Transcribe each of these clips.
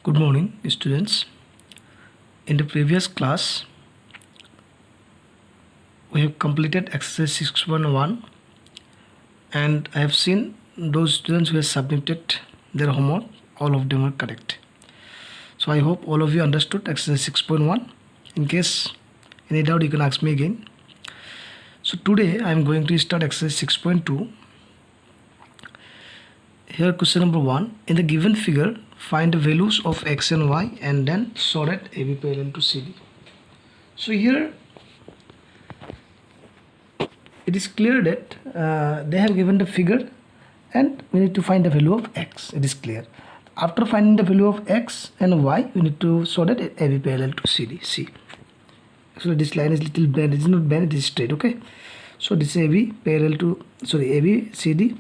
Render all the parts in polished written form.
Good morning, students. In the previous class, we have completed exercise 6.1 and I have seen those students who have submitted their homework, all of them are correct. So I hope all of you understood exercise 6.1. In case any doubt, you can ask me again. So today I am going to start exercise 6.2. Here question number 1. In the given figure, find the values of x and y and then solve at AB parallel to CD. So here it is clear that they have given the figure and we need to find the value of x. It is clear. After finding the value of x and y, we need to solve at AB parallel to CD. See. So this line is little bent. It is not bent, it is straight. Okay. So this is AB parallel to AB CD.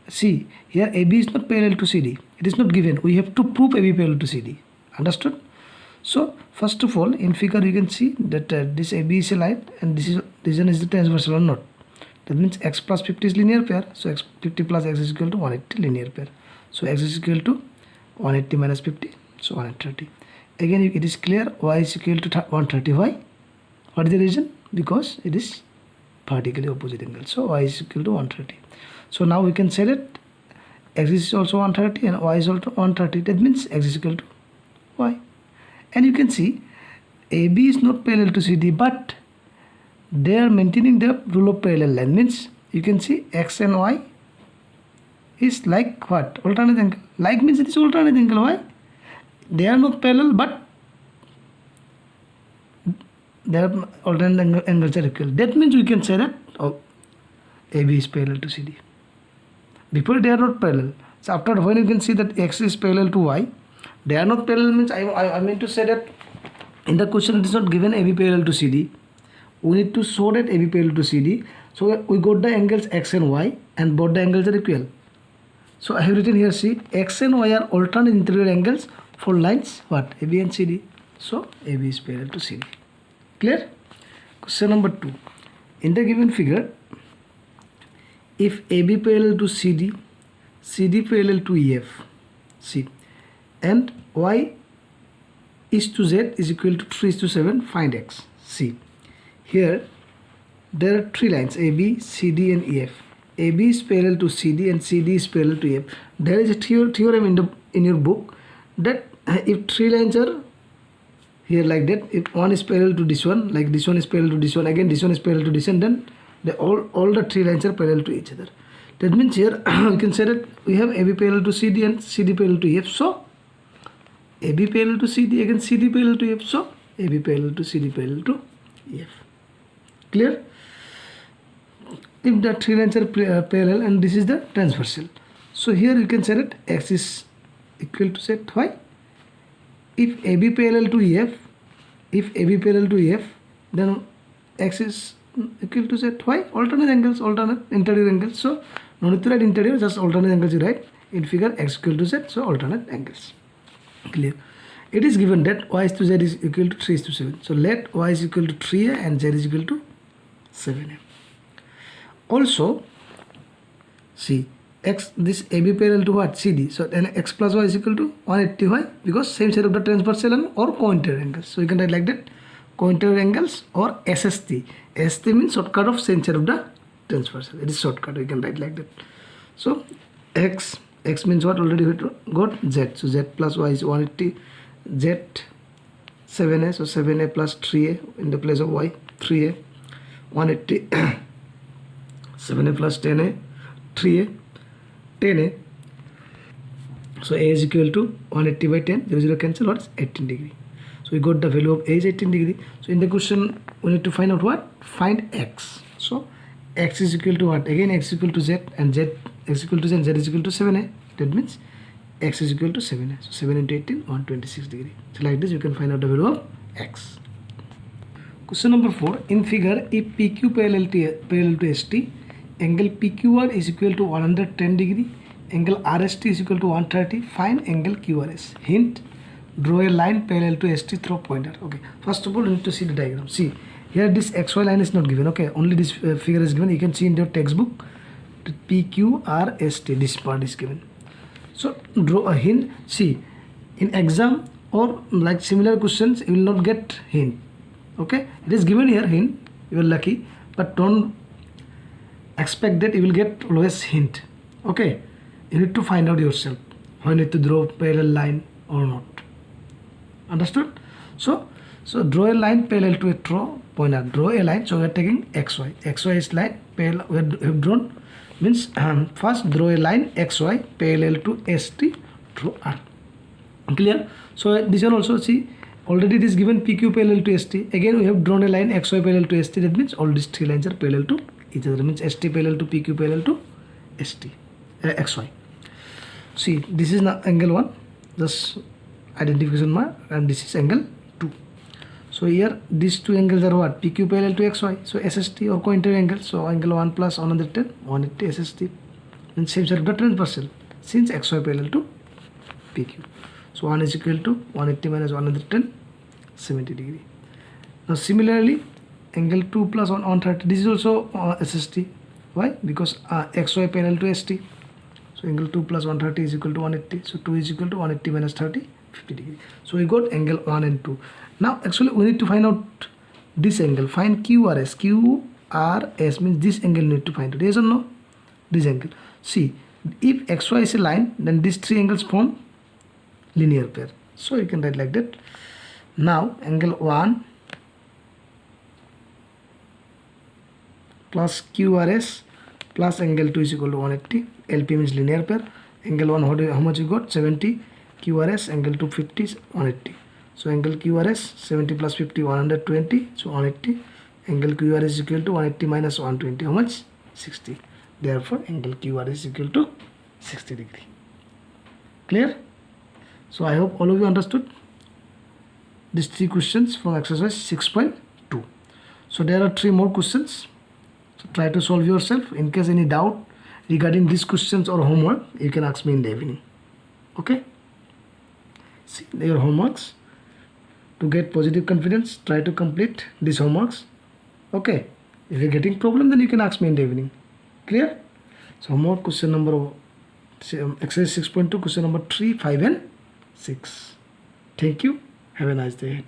See, here AB is not parallel to CD. It is not given. We have to prove AB parallel to CD. Understood? So first of all, in figure you can see that this AB is a line and this one is the transversal or not. That means x plus 50 is linear pair. So x 50 plus x is equal to 180 linear pair. So x is equal to 180 minus 50. So 130. Again it is clear y is equal to 130. Why? What is the reason? Because it is vertically opposite angle. So y is equal to 130. So now we can say that x is also 130 and y is also 130. That means x is equal to y. And you can see AB is not parallel to CD, but they are maintaining the rule of parallel line. Means you can see x and y is like what? Alternate angle. Like means it is alternate angle. Why? They are not parallel, but their alternate angles are equal. That means we can say that AB is parallel to CD. Before they are not parallel. So after when you can see that x is parallel to y, they are not parallel means I mean to say that in the question it is not given AB parallel to CD. We need to show that AB parallel to CD. So we got the angles x and y and both the angles are equal. So I have written here, see, x and y are alternate interior angles for lines what? AB and CD. So AB is parallel to CD. Clear? Question number 2. In the given figure, if AB parallel to CD, CD parallel to EF, see, and y is to z is equal to 3 is to 7, find x. See, here there are three lines AB, CD and EF. AB is parallel to CD and CD is parallel to EF. There is a theorem in your book that if three lines are here like that, if one is parallel to this one, like this one is parallel to this one, again this one is parallel to this one, then all the three lines are parallel to each other. That means here we can say that we have AB parallel to CD and CD parallel to EF. So AB parallel to CD, again CD parallel to EF. So AB parallel to CD parallel to EF. Clear? If the three lines are parallel and this is the transversal. So here you can say that x is equal to z. Why? If AB parallel to EF, then x is equal to z. Why? Alternate angles, alternate interior angles. So no need to write interior, just alternate angles you write. In figure x equal to z, so alternate angles. Clear? It is given that y is to z is equal to 3 is to 7. So let y is equal to 3a and z is equal to 7a. Also, see, x, this AB parallel to what? CD. So then x plus y is equal to 180. Why? Because same side of the transversal and or co-interior angles. So you can write like that, co-interior angles or SST. ST means shortcut of same side of the transversal. It is shortcut. We can write like that. So x means what? Already we got z. So z plus y is 180. Z 7a. So 7a plus 3a in the place of y. 3a 180. 7a plus 10a 3a 10a. So a is equal to 180 by 10. 0 cancel. What is 18 degree? So we got the value of a is 18 degree. So in the question we need to find out what? Find x. So x is equal to what? Again x is equal to z and z x equal to z and z is equal to 7a. That means x is equal to 7a. So 7 into 18, 126 degree. So like this you can find out the value of x. Question number 4. In figure, if PQ parallel to ST, angle PQR is equal to 110 degree, angle RST is equal to 130, find angle QRS. Hint, draw a line parallel to ST through pointer. Okay, first of all you need to see the diagram. See, here this XY line is not given. Okay, only this figure is given. You can see in your textbook PQRST, this part is given. So draw a hint. See, in exam or like similar questions you will not get hint. Okay, it is given here hint, you are lucky, but don't expect that you will get always hint. Okay, you need to find out yourself when you need to draw parallel line or not. Understood? So draw a line parallel to a pointer. Draw a line. So we are taking xy. Xy is line parallel. We have drawn, means first draw a line xy parallel to ST. Draw R. Clear? So this one also, see, already it is given PQ parallel to ST. Again we have drawn a line xy parallel to ST. That means all these three lines are parallel to each other. Means ST parallel to PQ parallel to ST. XY. See, this is now angle 1. Just identification mark, and this is angle 2. So here these two angles are what? PQ parallel to XY. So SST or cointer angle. So angle 1 plus 110, 180 SST. And same side of the transversal, since XY parallel to PQ. So 1 is equal to 180 minus 110, 70 degree. Now similarly, angle 2 plus 130. This is also SST. Why? Because XY parallel to ST. So angle 2 plus 130 is equal to 180. So 2 is equal to 180 minus 30, 50 degree. So we got angle 1 and 2. Now actually we need to find out this angle. Find QRS. QRS means this angle need to find out. Yes or no? This angle. See, if XY is a line, then these three angles form linear pair. So you can write like that. Now angle 1 plus QRS plus angle 2 is equal to 180. LP means linear pair. Angle 1, how much you got? 70. QRS, angle 2, 50 is 180. So angle QRS 70 plus 50, 120. So 180. Angle QRS is equal to 180 minus 120. How much? 60. Therefore angle QRS is equal to 60 degree. Clear? So I hope all of you understood these three questions from exercise 6.2. So there are three more questions. So try to solve yourself. In case any doubt regarding these questions or homework, you can ask me in the evening. Okay? See your homeworks. To get positive confidence, try to complete these homeworks. Okay? If you're getting problem, then you can ask me in the evening. Clear? So homework question number exercise 6.2, question number 3, 5 and 6. Thank you. Have a nice day.